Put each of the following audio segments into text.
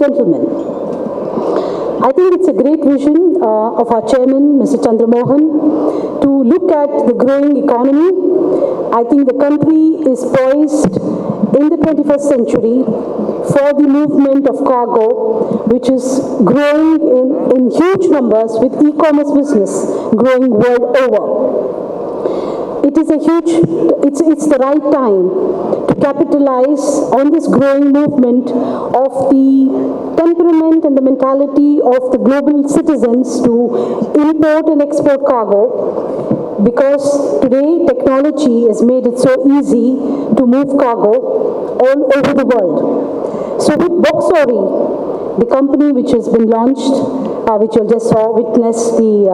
gentlemen, I think it's a great vision of our chairman, Mr. Chandramohan, to look at the growing economy. I think the country is poised in the 21st century for the movement of cargo, which is growing in huge numbers with e-commerce business growing world over. It is it's the right time to capitalize on this growing movement of the temperament and the mentality of the global citizens to import and export cargo, because today technology has made it so easy to move cargo all over the world. So with Boxori, the company which has been launched, which you just saw, witness the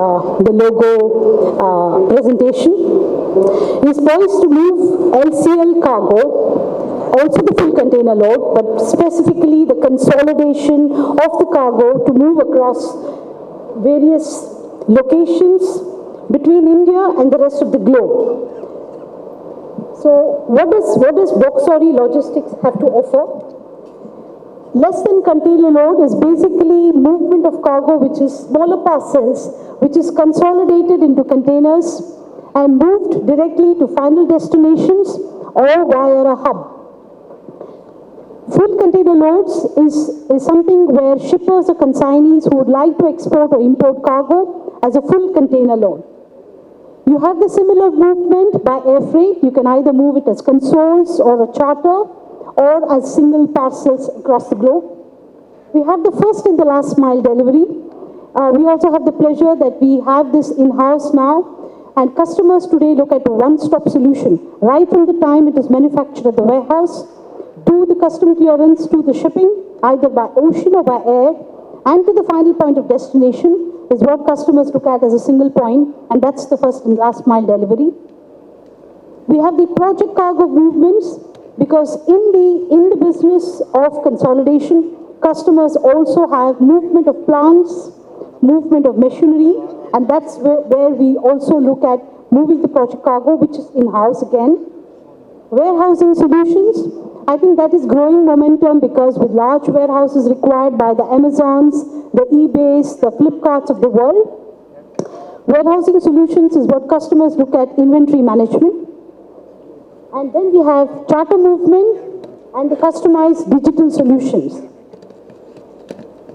logo presentation, is poised to move LCL cargo, also the full container load, but specifically the consolidation of the cargo to move across various locations between India and the rest of the globe. So what does Boxori Logistics have to offer? Less than container load is basically movement of cargo, which is smaller parcels, which is consolidated into containers and moved directly to final destinations or via a hub. Full container loads is something where shippers or consignees who would like to export or import cargo as a full container load. You have the similar movement by air freight. You can either move it as consoles or a charter, or as single parcels across the globe. We have the first and the last mile delivery. We also have the pleasure that we have this in-house now, and customers today look at a one-stop solution, right from the time it is manufactured at the warehouse, to the custom clearance, to the shipping, either by ocean or by air, and to the final point of destination is what customers look at as a single point, and that's the first and last mile delivery. We have the project cargo movements, because in the business of consolidation, customers also have movement of plants, movement of machinery, and that's where we also look at moving the project cargo, which is in-house again. Warehousing solutions, I think that is growing momentum, because with large warehouses required by the Amazons, the eBays, the Flipkarts of the world, warehousing solutions is what customers look at inventory management. And then we have charter movement and the customized digital solutions.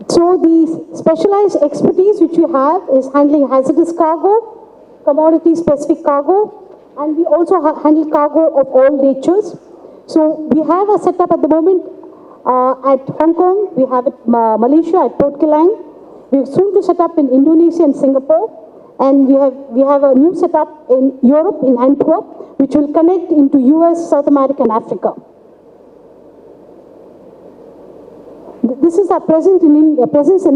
So the specialized expertise which we have is handling hazardous cargo, commodity-specific cargo, and we also handle cargo of all natures. So we have a setup at the moment at Hong Kong, we have it Malaysia at Port Kelang, we're soon to set up in Indonesia and Singapore, and we have a new setup in Europe, in Antwerp, which will connect into US, South America, and Africa. This is our presence in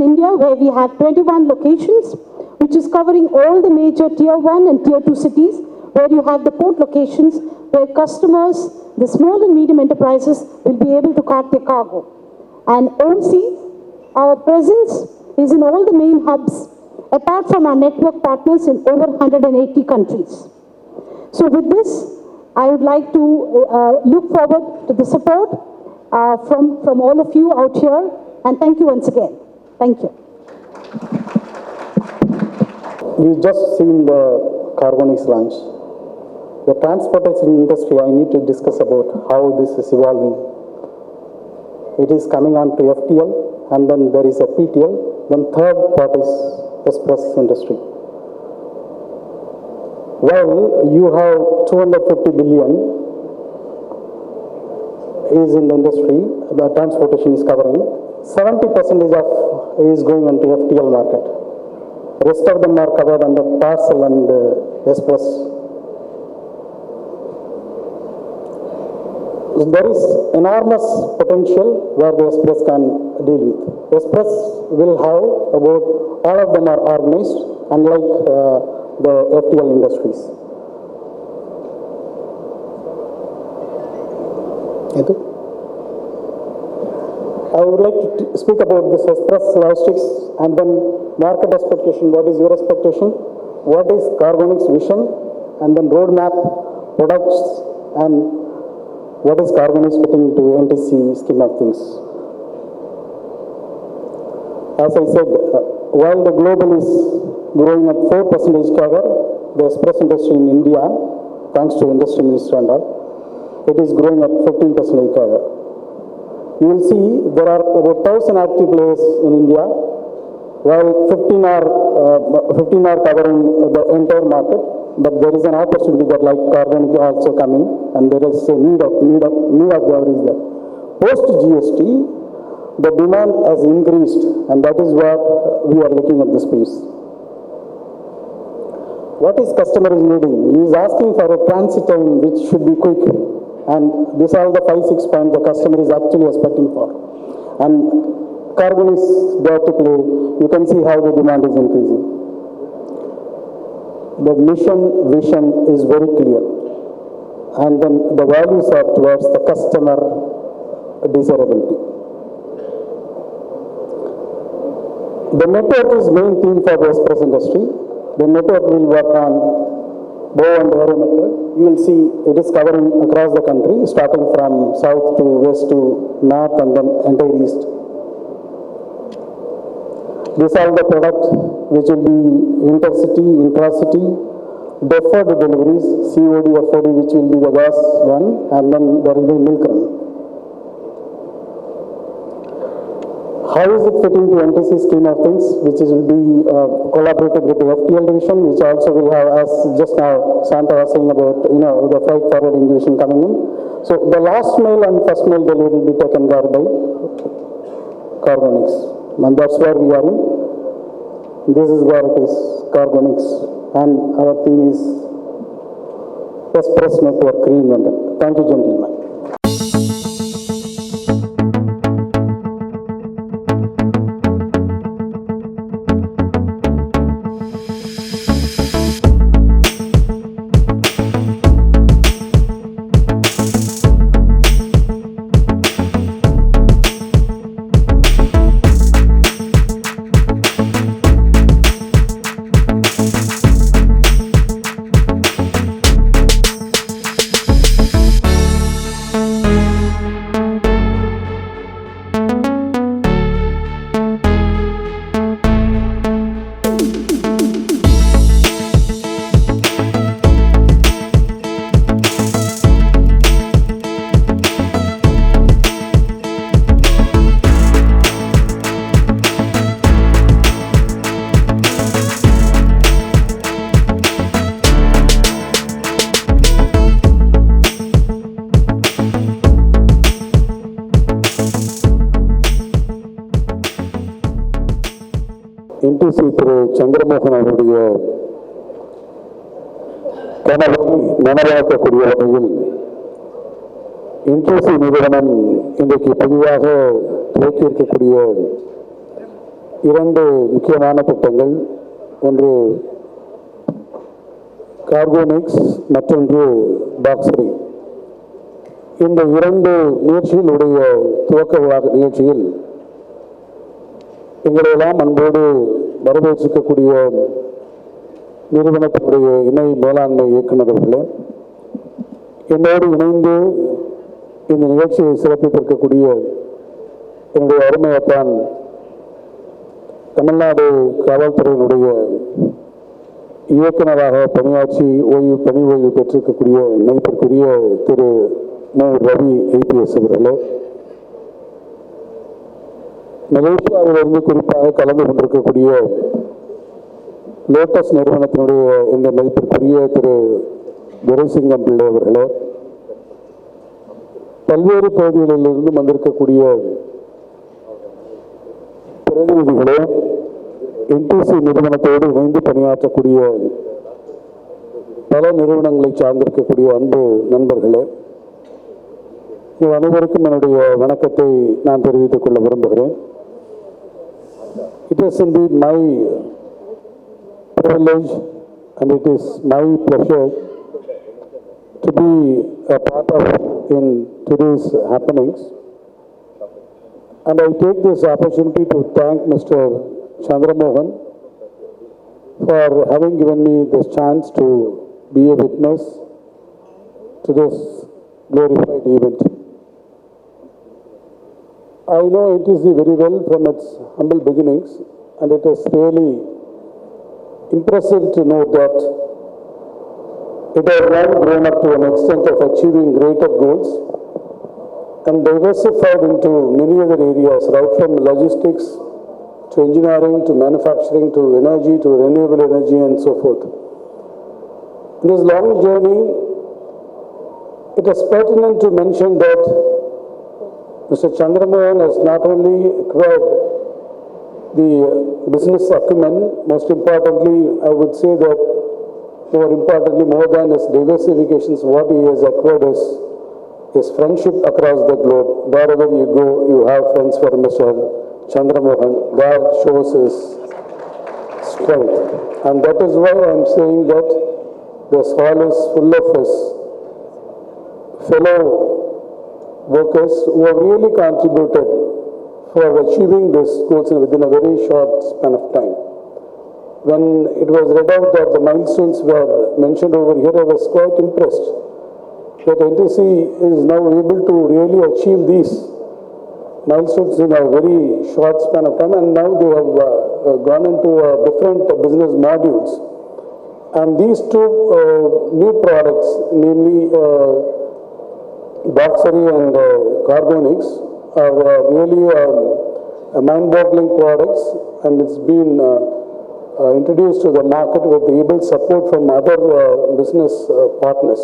India, where we have 21 locations, which is covering all the major Tier 1 and Tier 2 cities, where you have the port locations, where customers, the small and medium enterprises, will be able to cart their cargo. And overseas, our presence is in all the main hubs, apart from our network partners in over 180 countries. So with this, I would like to look forward to the support from all of you out here, and thank you once again. Thank you. We've just seen the CARGONIX launch. The transportation industry, I need to discuss about how this is evolving. It is coming on to FTL, and then there is a PTL, then third part is express industry. While you have 250 billion is in the industry, the transportation is covering, 70% is going into FTL market. Rest of them are covered under parcel and express. There is enormous potential where the express can deal with. Express will have about, all of them are organized, unlike the FTL industries. I would like to speak about this express logistics and then market expectation. What is your expectation? What is CARGONIX vision? And then roadmap, products, and what is CARGONIX fitting into NTC scheme of things? As I said, while the global is growing at 4% CAGR, the express industry in India, thanks to industry minister and all, it is growing at 15% CAGR. You will see there are about 1,000 active players in India, while 15 are covering the entire market, but there is an opportunity that like CARGONIX also coming, and there is a need of is there. Post GST, the demand has increased, and that is what we are looking at the space. What is customer is needing? He is asking for a transit time which should be quick, and these are the 5-6 points the customer is actually expecting for. And CARGONIX is there to play. You can see how the demand is increasing. The mission vision is very clear, and then the values are towards the customer desirability. The network is main theme for the express industry. The network will work on bow and arrow method. You will see it is covering across the country, starting from south to west to north and then entire east. These are the products which will be intercity, intracity, deferred deliveries, COD, FOD, which will be the gas one, and then there will be milk run. How is it fitting to NTC scheme of things, which will be collaborated with the FTL division, which also will have, as just now Santa was saying about, the freight forwarding division coming in. So the last mile and first mile delivery will be taken care by CARGONIX, and that's where we are in. This is where it is, CARGONIX, and our theme is Express Network Reinvented. Thank you, gentlemen. NTC திரு சந்திரமோகன் அவருடைய கனவை நனவாக்கக்கூடிய வகையில் NTC நிறுவனம் இன்றைக்கு புதிதாக துவக்கி இருக்கக்கூடிய 2 முக்கியமான திட்டங்கள், ஒன்று கார்கோனிக்ஸ், மற்றொன்று பாக்ஸரி. இந்த 2 முயற்சிகளுடைய துவக்க விழா நிகழ்ச்சியில் எங்களெல்லாம் அன்போடு வரவேற்றிருக்கக்கூடிய நிறுவனத்தினுடைய இணை மேலாண்மை இயக்குநர் அவர்களே, என்னோடு இணைந்து இந்த நிகழ்ச்சியை சிறப்பித்திருக்கக்கூடிய என்னுடைய அருமையத்தான் தமிழ்நாடு காவல்துறையினுடைய இயக்குநராக பணியாற்றி பணி ஓய்வு பெற்றிருக்கக்கூடிய மதிப்பிற்குரிய திரு மு. ரவி ஐபிஎஸ் அவர்களே, மலேசியாவிலிருந்து குறிப்பாக கலந்து கொண்டிருக்கக்கூடிய லோட்டஸ் நிறுவனத்தினுடைய இந்த மதிப்பிற்குரிய திரு துரைசிங்கம் பிள்ளை அவர்களே, பல்வேறு பகுதிகளிலிருந்து வந்திருக்கக்கூடிய பிரதிநிதிகளே, NTC நிறுவனத்தோடு இணைந்து பணியாற்றக்கூடிய பல நிறுவனங்களை சார்ந்திருக்கக்கூடிய அன்பு நண்பர்களே, அனைவருக்கும் என்னுடைய வணக்கத்தை நான் தெரிவித்துக் கொள்ள விரும்புகிறேன். It is indeed my privilege and it is my pleasure to be a part of in today's happenings, and I take this opportunity to thank Mr. Chandramohan for having given me this chance to be a witness to this glorified event. I know NTC very well from its humble beginnings, and it is really impressive to know that it has now grown up to an extent of achieving greater goals and diversified into many other areas, right from logistics to engineering to manufacturing to energy to renewable energy and so forth. In this long journey, it is pertinent to mention that Mr. Chandramohan has not only acquired the business acumen, most importantly, I would say that more importantly, more than his diversifications, what he has acquired is his friendship across the globe. Wherever you go, you have friends for Mr. Chandramohan. That shows his strength. And that is why I am saying that this hall is full of his fellow workers who have really contributed for achieving these goals within a very short span of time. When it was read out that the milestones were mentioned over here, I was quite impressed that NTC is now able to really achieve these milestones in a very short span of time, and now they have gone into different business modules. And these two new products, namely Boxery and CARGONIX, are really mind-boggling products, and it's been introduced to the market with the able support from other business partners.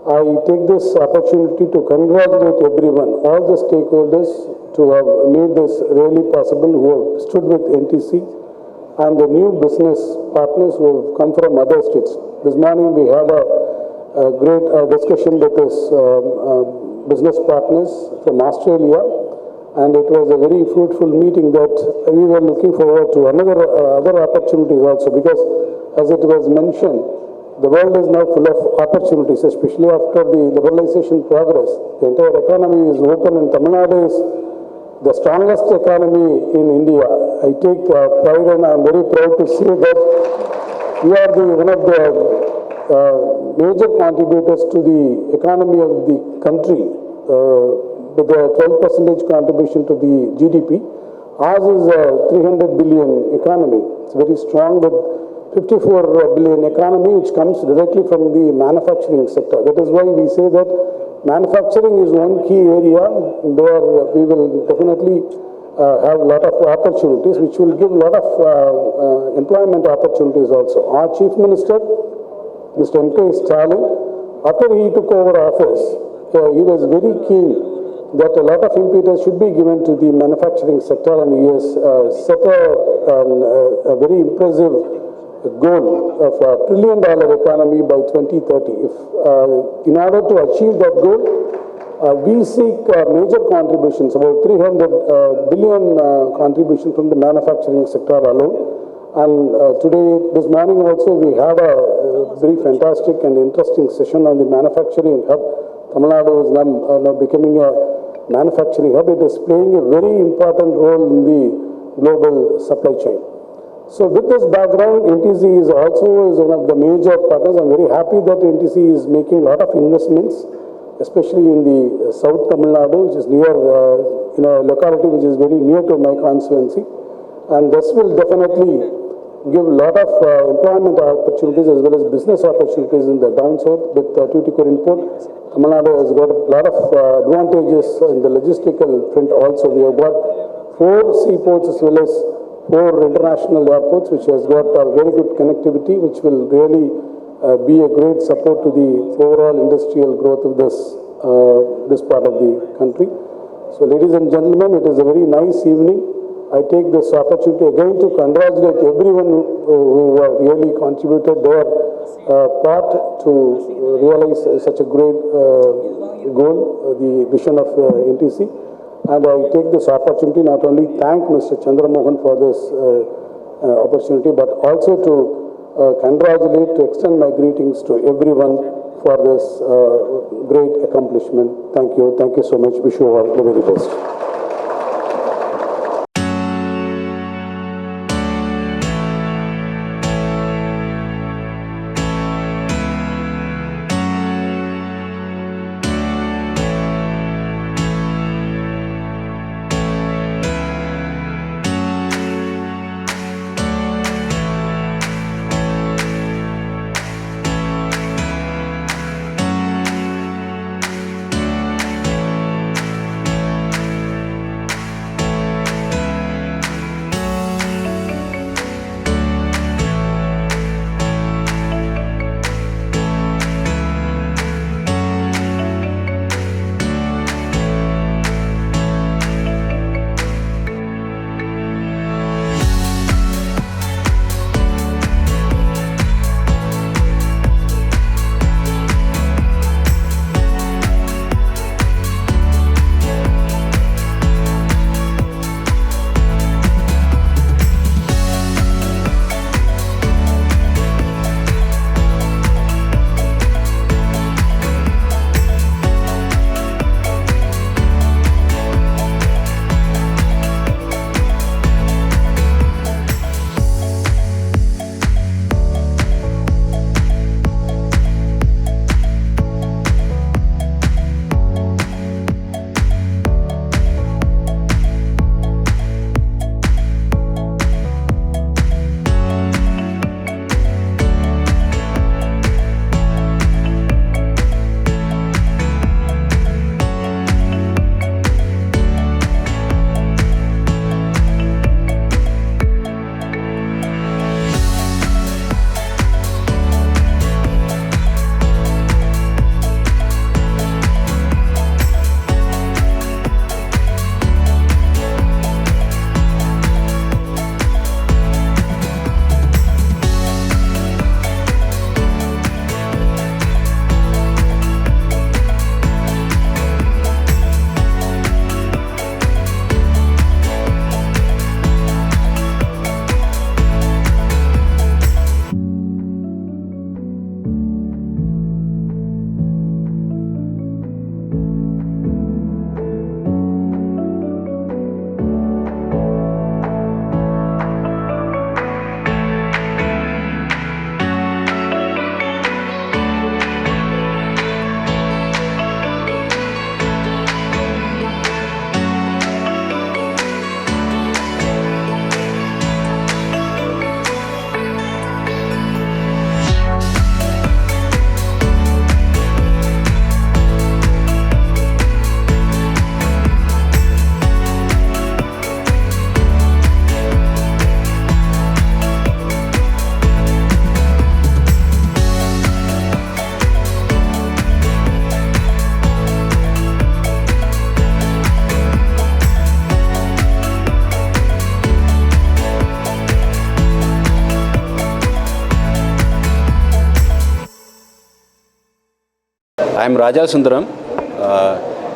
I take this opportunity to congratulate everyone, all the stakeholders, to have made this really possible, who have stood with NTC, and the new business partners who have come from other states. This morning we had a great discussion with his business partners from Australia, and it was a very fruitful meeting that we were looking forward to other opportunities also, because as it was mentioned, the world is now full of opportunities, especially after the liberalization progress. The entire economy is open, and Tamil Nadu is the strongest economy in India. I take pride, and I am very proud to say that we are one of the major contributors to the economy of the country, with a 12% contribution to the GDP. Ours is a 300 billion economy. It's very strong, with 54 billion economy, which comes directly from the manufacturing sector. That is why we say that manufacturing is one key area where we will definitely have a lot of opportunities, which will give a lot of employment opportunities also. Our Chief Minister, Mr. M.K. Stalin, after he took over office, he was very keen that a lot of impetus should be given to the manufacturing sector, and he has set a very impressive goal of a $1 trillion economy by 2030. In order to achieve that goal, we seek major contributions, about 300 billion contribution from the manufacturing sector alone. And this morning also, we had a very fantastic and interesting session on the manufacturing hub. Tamil Nadu is now becoming a manufacturing hub. It is playing a very important role in the global supply chain. So with this background, NTC is also one of the major partners. I'm very happy that NTC is making a lot of investments, especially in the South Tamil Nadu, which is near, in a locality which is very near to my constituency. And this will definitely give a lot of employment opportunities as well as business opportunities in the down south with Tuticorin Port. Tamil Nadu has got a lot of advantages in the logistical front also. We have got 4 seaports as well as 4 international airports, which has got a very good connectivity, which will really be a great support to the overall industrial growth of this part of the country. So ladies and gentlemen, it is a very nice evening. I take this opportunity again to congratulate everyone who have really contributed their part to realize such a great goal, the vision of NTC. And I take this opportunity not only thank Mr. Chandramohan for this opportunity, but also to congratulate, to extend my greetings to everyone for this great accomplishment. Thank you. Thank you so much. Wish you all the very best. I am Raja Sundaram,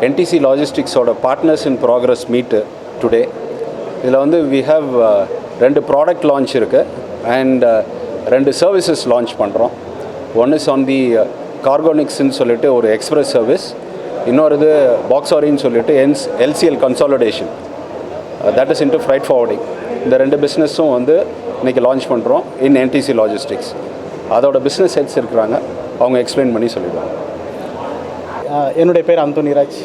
NTC Logistics sort of partners in progress meet today. We have two product launch and two services launch. One is on the CARGONIX Express service. Another box orange LCL consolidation. That is into freight forwarding. The two business launch in NTC Logistics. That's business heads explain money. என்னுடைய பேர் Anthony Raj.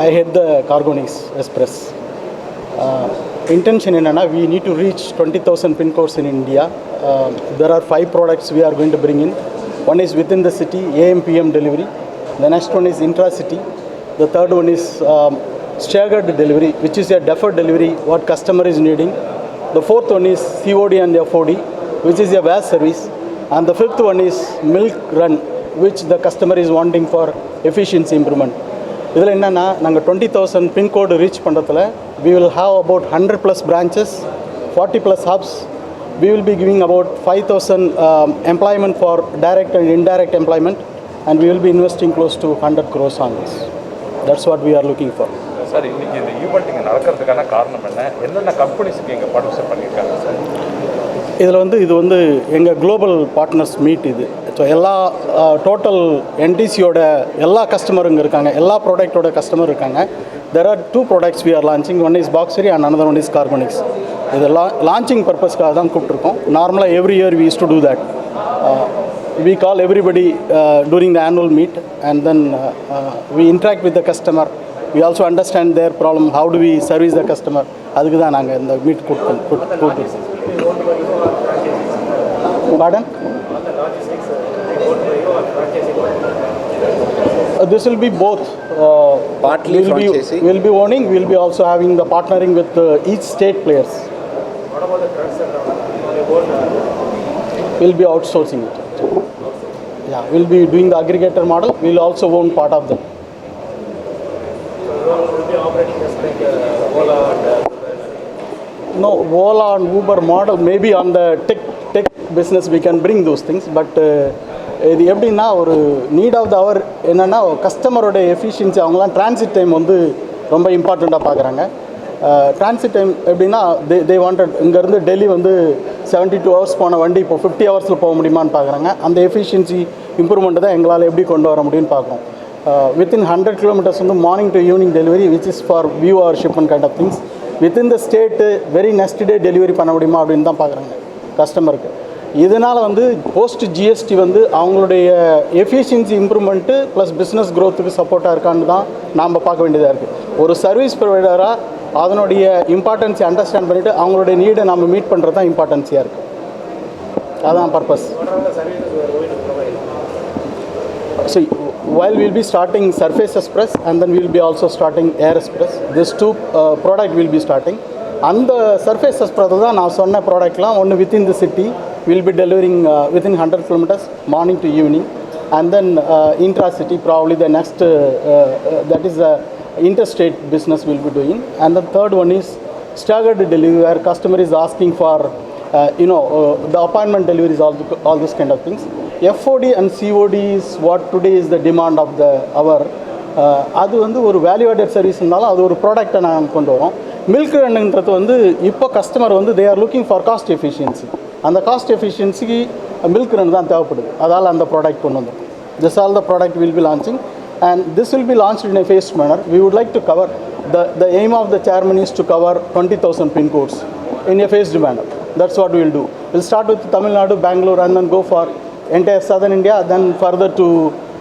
I head the CARGONIX Xpress. Intention என்னன்னா we need to reach 20,000 pin codes in India. There are 5 products we are going to bring in. One is within the city, AM PM delivery. The next one is intra-city. The third one is staggered delivery, which is a deferred delivery, what customer is needing. The fourth one is COD and FOD, which is a VAS service. And the fifth one is milk run, which the customer is wanting for efficiency improvement. இதில் என்னென்னா நாங்கள் 20,000 pincode reach பண்ணுறதுல we will have about 100 plus branches, 40 plus hubs. We will be giving about 5,000 employment for direct and indirect employment, and we will be investing close to 100 crores on this. That's what we are looking for. Sir, இன்னைக்கு இந்த event இங்கே நடக்கிறதுக்கான காரணம் என்னென்ன கம்பெனிஸுக்கு இங்கே participate பண்ணியிருக்காங்க sir? இது எங்கள் குளோபல் பார்ட்னர்ஸ் மீட் இது. ஸோ எல்லா டோட்டல் என்டிசியோட எல்லா கஸ்டமருங்க இருக்காங்க, எல்லா ப்ராடக்டோட கஸ்டமர் இருக்காங்க. There are 2 products we are launching. One is Boxery and another one is CARGONIX. இது லான்ச்சிங் பர்பஸ்க்காக தான் கூப்பிட்ருக்கோம். நார்மலாக every year we used to do that. We call everybody during the annual meet, and then we interact with the customer. We also understand their problem, how do we service the customer. அதுக்கு தான் நாங்கள் இந்த meet கூப்பிட்டு. Pardon? This will be both. Partly franchising. We'll be owning, we'll be also having the partnering with each state players. What about the trucks and We'll be outsourcing it. Yeah, we'll be doing the aggregator model. We'll also own part of them. will be operating just like Ola and No, Ola and Uber model, maybe on the tech business we can bring those things, but இது எப்படின்னா ஒரு need of the அவர் என்னென்னா கஸ்டமரோட efficiency அவங்களாம் transit time ரொம்ப இம்பார்ட்டண்ட்டாக பார்க்குறாங்க. Transit time எப்படின்னா தே வாண்டட் இங்கேருந்து டெல்லி 72 hours போன வண்டி இப்போ 50 hours போக முடியுமான்னு பார்க்குறாங்க. அந்த எஃபிஷியன்சி இம்ப்ரூவ்மெண்ட்டு தான் எங்களால் எப்படி கொண்டு வர முடியும்னு பார்க்குறோம். Within 100 kilometers morning to evening delivery, which is for few or shipment kind of things. Within the state very next day delivery பண்ண முடியுமா அப்படின்னு தான் பார்க்குறாங்க கஸ்டமருக்கு. இதனால் போஸ்ட் ஜிஎஸ்டி அவங்களுடைய எஃபிஷியன்சி இம்ப்ரூவ்மெண்ட்டு ப்ளஸ் பிஸ்னஸ் க்ரோத்துக்கு சப்போர்ட்டாக இருக்கான்னு தான் நாம் பார்க்க வேண்டியதாக இருக்குது. ஒரு சர்வீஸ் ப்ரொவைடராக அதனுடைய இம்பார்ட்டன்ஸை அண்டர்ஸ்டாண்ட் பண்ணிவிட்டு அவங்களுடைய நீடை நம்ம மீட் பண்ணுறது தான் இம்பார்ட்டன்ஸியாக இருக்குது. அதுதான் purpose. So while we'll be starting Surface Express and then we'll be also starting Air Express, these 2 product will be starting. And the Surface Express தான் நான் சொன்ன ப்ராடக்ட்லாம் ஒன்று within the city we'll be delivering within 100 kilometers morning to evening, and then intra-city probably the next that is interstate business we'll be doing. And the third one is staggered delivery, where customer is asking for the appointment deliveries, all those kind of things. FOD and COD is what today is the demand of the hour. அது ஒரு value added service இருந்தாலும் அது ஒரு ப்ராடக்டை நாங்கள் கொண்டு வரோம். Milk ரன்னுன்றது இப்போ customer they are looking for cost efficiency. அந்த காஸ்ட் எஃபிஷியன்சிக்கு மில்க் ரன் தான் தேவைப்படுது. அதால் அந்த ப்ராடக்ட் கொண்டு வந்தோம். This all the product will be launching, and this will be launched in a phased manner. We would like to cover, the aim of the chairman is to cover 20,000 pin codes in a phased manner. That's what we will do. We'll start with Tamil Nadu, Bangalore, and then go for entire southern India, then further to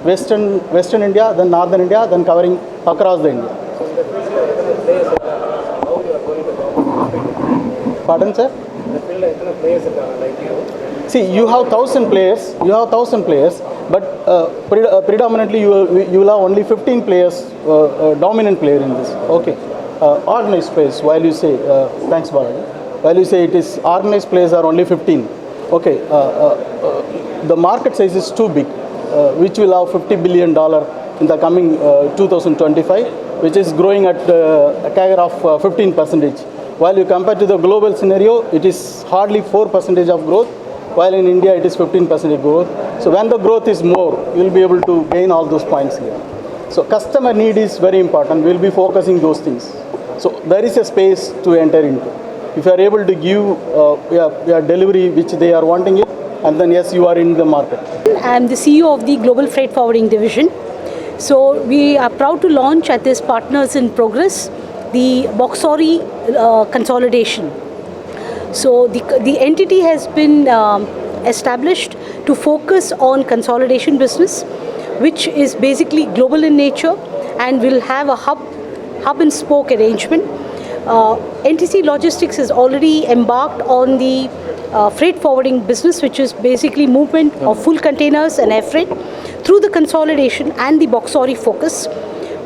western India, then northern India, then covering across the India. Pardon, sir? See, you have 1,000 players, but predominantly you will have only 15 players, dominant player in this. Okay. Organized players, while you say, thanks Balaji, while you say it is organized players are only 15. Okay. The market size is too big, which will have $50 billion in the coming 2025, which is growing at a CAGR of 15%. While you compare to the global scenario, it is hardly 4% of growth. while in India it is 15% growth. So when the growth is more, you will be able to gain all those points here. So customer need is very important. We will be focusing those things. So there is a space to enter into. If you are able to give delivery which they are wanting it, and then yes, you are in the market. I'm the CEO of the Global Freight Forwarding Division. So we are proud to launch at this Partners in Progress the Boxori consolidation. So the entity has been established to focus on consolidation business, which is basically global in nature and will have a hub and spoke arrangement. NTC Logistics has already embarked on the freight forwarding business, which is basically movement of full containers and air freight. Through the consolidation and the Boxori focus,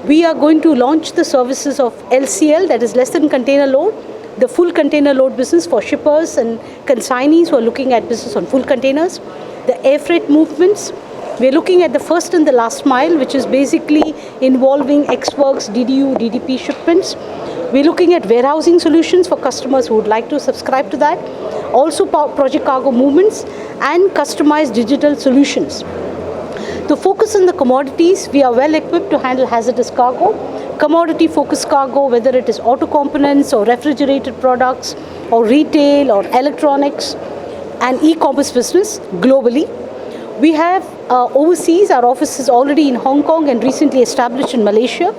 we are going to launch the services of LCL, that is less than container load, the full container load business for shippers and consignees who are looking at business on full containers, the air freight movements. We're looking at the first and the last mile, which is basically involving X-Works, DDU, DDP shipments. We're looking at warehousing solutions for customers who would like to subscribe to that. Also project cargo movements and customized digital solutions. To focus on the commodities, we are well equipped to handle hazardous cargo, commodity focused cargo, whether it is auto components or refrigerated products or retail or electronics and e-commerce business globally. We have overseas, our office is already in Hong Kong and recently established in Malaysia.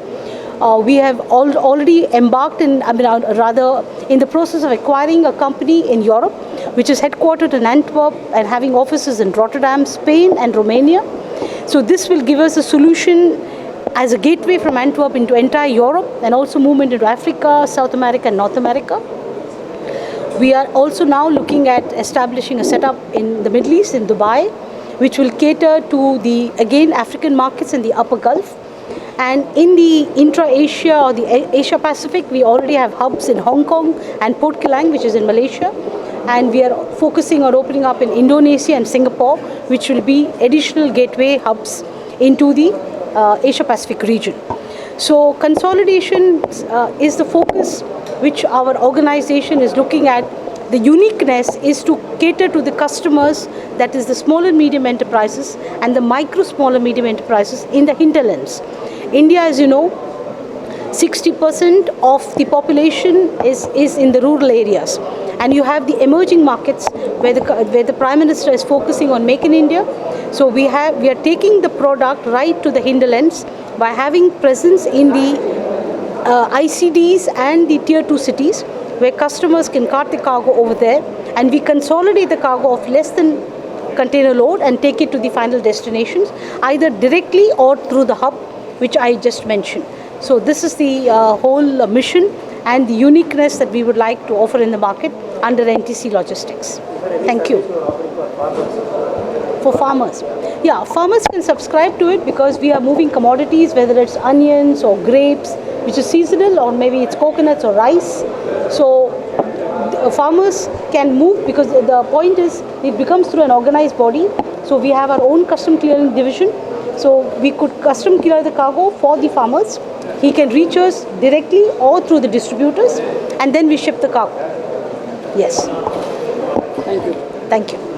We have already embarked in, in the process of acquiring a company in Europe, which is headquartered in Antwerp and having offices in Rotterdam, Spain and Romania. So this will give us a solution as a gateway from Antwerp into entire Europe and also movement into Africa, South America and North America. We are also now looking at establishing a setup in the Middle East, in Dubai, which will cater to the, again, African markets in the Upper Gulf. And in the intra-Asia or the Asia Pacific, we already have hubs in Hong Kong and Port Kelang, which is in Malaysia. And we are focusing on opening up in Indonesia and Singapore, which will be additional gateway hubs into the Asia Pacific region. So consolidation is the focus which our organization is looking at. The uniqueness is to cater to the customers, that is the small and medium enterprises and the micro, small and medium enterprises in the hinterlands. India, as you know, 60% of the population is in the rural areas. And you have the emerging markets where the Prime Minister is focusing on Make in India. So we are taking the product right to the hinterlands by having presence in the ICDs and the tier 2 cities, where customers can cart the cargo over there, and we consolidate the cargo of less than container load and take it to the final destinations, either directly or through the hub, which I just mentioned. So this is the whole mission and the uniqueness that we would like to offer in the market under NTC Logistics. Thank you. For farmers. Yeah, farmers can subscribe to it because we are moving commodities, whether it's onions or grapes, which is seasonal, or maybe it's coconuts or rice. So farmers can move, because the point is it becomes through an organized body. So we have our own custom clearing division. So we could custom clear the cargo for the farmers. He can reach us directly or through the distributors, and then we ship the cargo. Yes. Thank you. Thank you.